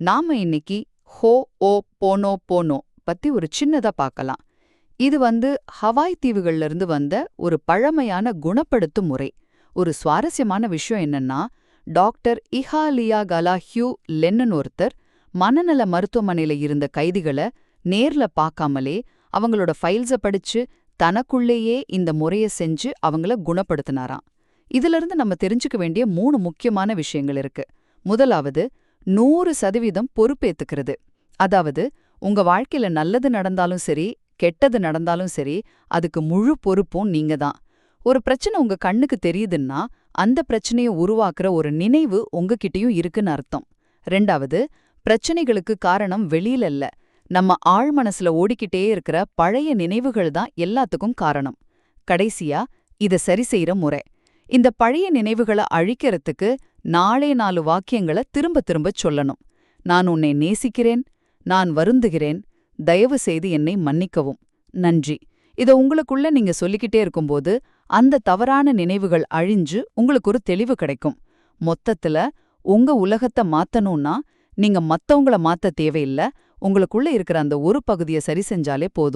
நாம இன்னைக்கு ஹோ ஓ போனோ போனோ பத்தி ஒரு சின்னதா பார்க்கலாம். இது ஹவாய் தீவுகள்ல இருந்து வந்த ஒரு பழமையான குணப்படுத்தும் முறை. ஒரு சுவாரஸ்யமான விஷயம் என்னன்னா, டாக்டர் இஹாலியா கலா ஹியூ லென்னன் ஒருத்தர் மனநல மருத்துவமனையில இருந்த கைதிகளை நேர்ல பார்க்காமலே அவங்களோட ஃபைல்ஸ படிச்சு தனக்குள்ளேயே இந்த முறைய செஞ்சு அவங்கள குணப்படுத்தினாராம். இதுல இருந்து நம்ம தெரிஞ்சுக்க வேண்டிய 3 முக்கியமான விஷயங்கள் இருக்கு. முதலாவது, 100% பொறுப்பேத்துக்கிறது. அதாவது, உங்க வாழ்க்கையில நல்லது நடந்தாலும் சரி, கெட்டது நடந்தாலும் சரி, அதுக்கு முழு பொறுப்பும் நீங்க தான். ஒரு பிரச்சனை உங்க கண்ணுக்கு தெரியுதுன்னா, அந்த பிரச்சனைய உருவாக்குற ஒரு நினைவு உங்ககிட்டயும் இருக்குன்னு அர்த்தம். 2வது, பிரச்சனைகளுக்கு காரணம் வெளியில இல்ல, நம்ம ஆழ்மனசுல ஓடிக்கிட்டே இருக்கிற பழைய நினைவுகள் தான் எல்லாத்துக்கும் காரணம். கடைசியா, இத சரி செய்யற முறை. இந்த பழைய நினைவுகளை அழிக்கிறதுக்கு 4 வாக்கியங்களை திரும்ப திரும்ப சொல்லணும். நான் உன்னை நேசிக்கிறேன், நான் வருந்துகிறேன், தயவு செய்து என்னை மன்னிக்கவும், நன்றி. இத உங்களுக்குள்ள நீங்க சொல்லிக்கிட்டே இருக்கும்போது அந்த தவறான நினைவுகள் அழிஞ்சு உங்களுக்கு ஒரு தெளிவு கிடைக்கும். மொத்தத்துல, உங்க உலகத்தை மாத்தணும்னா நீங்க மத்தவங்கள மாத்த தேவையில்ல, உங்களுக்குள்ள இருக்கிற அந்த ஒரு பகுதியை சரி செஞ்சாலே போதும்.